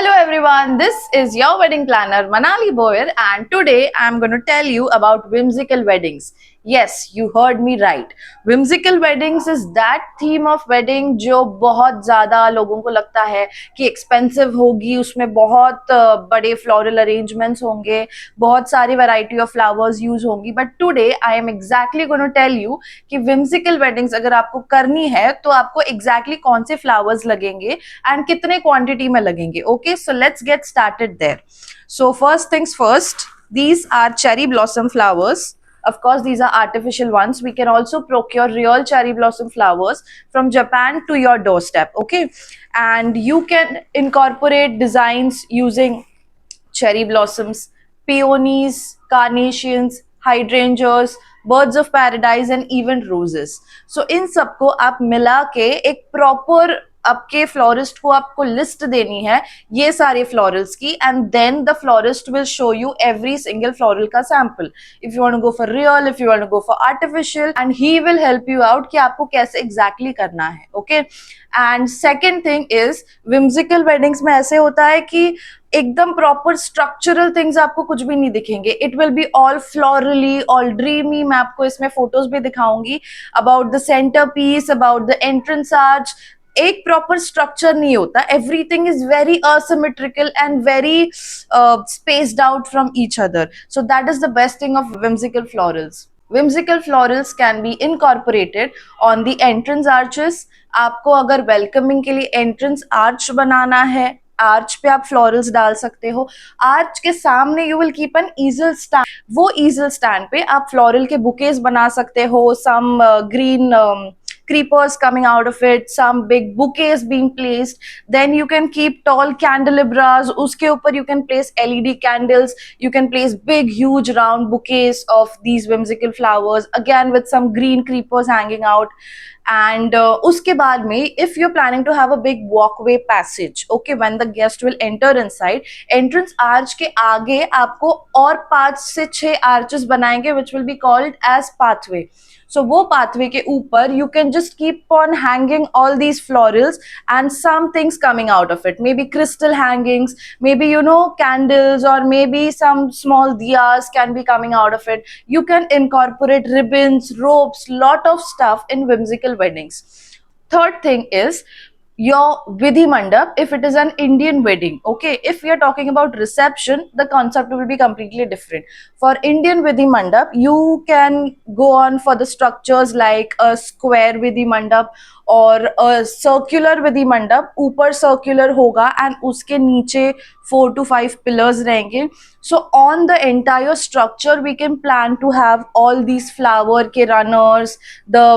Hello everyone, this is your wedding planner Manali Boyer, and today I am going to tell you about whimsical weddings. Yes, you heard me right. Whimsical weddings is that theme of wedding जो बहुत ज़्यादा लोगों को लगता है कि expensive होगी, उसमें बहुत बड़े floral arrangements होंगे, बहुत सारी variety of flowers use होंगी. But today I am exactly going to tell you कि whimsical weddings अगर आपको करनी है तो आपको exactly कौन से flowers लगेंगे and कितने quantity में लगेंगे. Okay, so let's get started there. So first things first, these are cherry blossom flowers. Of course, these are artificial ones. We can also procure real cherry blossom flowers from Japan to your doorstep. Okay, and you can incorporate designs using cherry blossoms, peonies, carnations, hydrangeas, birds of paradise and even roses. So इन सबको आप मिला के एक proper आपके florist को आपको list देनी है ये सारे फ्लोरल्स की, and then the florist will show you every single floral का sample. If you want to go for real, if you want to go for artificial, and he will help you out कि आपको कैसे exactly करना है. Okay, and second thing is whimsical weddings में ऐसे होता है कि एकदम प्रॉपर स्ट्रक्चरल थिंग्स आपको कुछ भी नहीं दिखेंगे. It will be all florally, all dreamy. मैं आपको इसमें फोटोज भी दिखाऊंगी about the centre piece, about the entrance arch. एक प्रॉपर स्ट्रक्चर नहीं होता. Everything is very asymmetrical and very spaced out from each other. So that is the best thing of whimsical florals. Whimsical florals can be incorporated on the entrance arches. आपको अगर welcoming के लिए entrance arch बनाना है, arch पे आप florals डाल सकते हो. आर्च के सामने you will keep an ईजल stand. वो ईजल स्टैंड पे आप फ्लोरल के बुकेज बना सकते हो. Some green creepers coming out of it, some big bouquets being placed. Then you can keep tall candelabras. Uske upar you can place LED candles. You can place big huge round bouquets of these whimsical flowers, again with some green creepers hanging out. And uske baad mein, if you're planning to have a big walkway passage, okay, when the guest will enter inside, entrance arch ke aage aapko aur 5 से 6 arches banayenge which will be called as pathway. So वो pathway के ऊपर you can just keep on hanging all these florals and some things coming out of it. Maybe crystal hangings, maybe candles, or maybe some small diyas can be coming out of it. You can incorporate ribbons, ropes, lot of stuff in whimsical weddings. Third thing is your vidhi mandap. If it is an Indian wedding, okay, if we are talking about reception, the concept will be completely different. For Indian vidhi mandap, you can go on for the structures like a square vidhi mandap or a circular vidhi mandap. ऊपर circular होगा and उसके नीचे 4 to 5 pillars रहेंगे. So on the entire structure we can plan to have all these flower के runners, the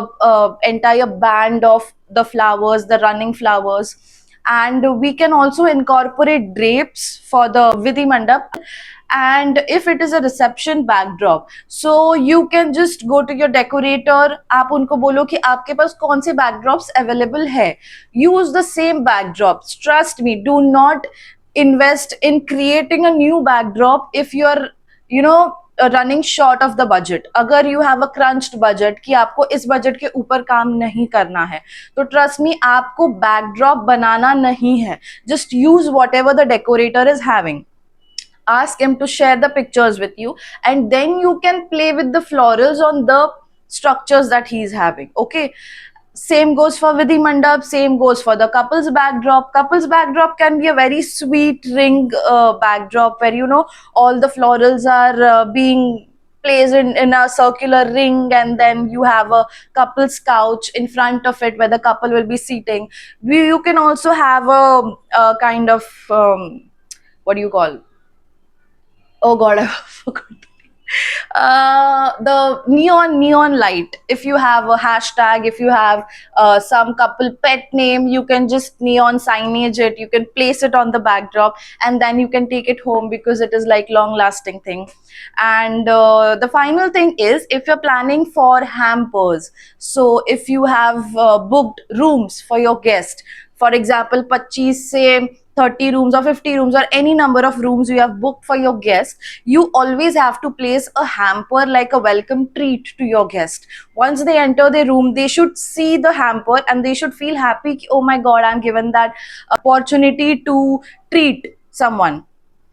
entire band of the flowers, the running flowers. And we can also incorporate drapes for the vidhi mandap. And if it is a reception backdrop, so you can just go to your decorator. आप उनको बोलो कि आपके पास कौन से backdrops available है. Use the same backdrops. Trust me, do not invest in creating a new backdrop if you are running short of the budget. अगर you have a crunched budget कि आपको इस budget के ऊपर काम नहीं करना है, तो trust me, आपको backdrop बनाना नहीं है. Just use whatever the decorator is having. Ask him to share the pictures with you, and then you can play with the florals on the structures that he is having. Okay, same goes for vidhi mandap, same goes for the couples backdrop. Couples backdrop can be a very sweet ring backdrop where all the florals are being placed in a circular ring, and then you have a couple's couch in front of it where the couple will be sitting. You can also have a kind of what do you call, oh god, I forgot the neon light. If you have a hashtag, if you have some couple pet name, you can just neon signage it, you can place it on the backdrop, and then you can take it home because it is like long lasting thing. And the final thing is, if you're planning for hampers, so if you have booked rooms for your guest, for example 25 से 30 rooms or 50 rooms or any number of rooms you have booked for your guest, you always have to place a hamper like a welcome treat to your guest. Once they enter the room, they should see the hamper and they should feel happy, oh my god, I'm given that opportunity to treat someone.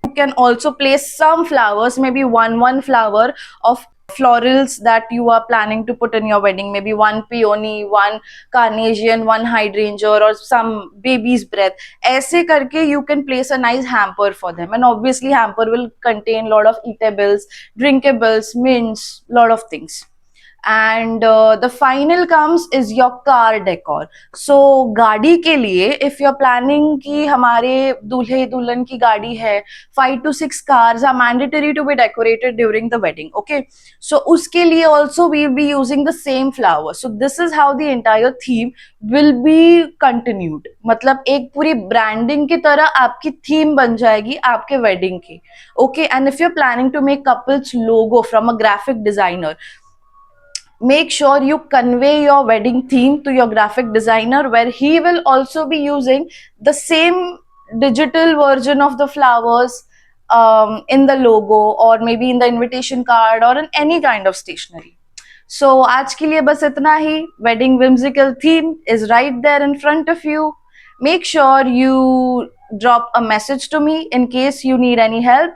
You can also place some flowers, maybe one flower of florals that you are planning to put in your wedding, maybe one peony, one carnation, one hydrangea, or some baby's breath. Aise karke you can place a nice hamper for them, and obviously hamper will contain lot of eatables, drinkables, mints, lot of things. And the final comes is your car decor. So गाड़ी के लिए if you're planning कि हमारे दूल्हे दुल्हन की गाड़ी है, 5 to 6 cars are mandatory to be decorated during the wedding. Okay, so उसके लिए also we will be using the same flower. So this is how the entire theme will be continued. मतलब एक पूरी branding की तरह आपकी theme बन जाएगी आपके wedding की. Okay, and if you're planning to make couples logo from a graphic designer, make sure you convey your wedding theme to your graphic designer, where he will also be using the same digital version of the flowers in the logo, or maybe in the invitation card, or in any kind of stationery. So आज के लिए बस इतना ही. Wedding whimsical theme is right there in front of you. Make sure you drop a message to me in case you need any help.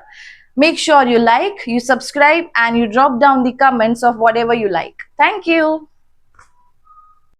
Make sure you like, you subscribe, and you drop down the comments of whatever you like. Thank you.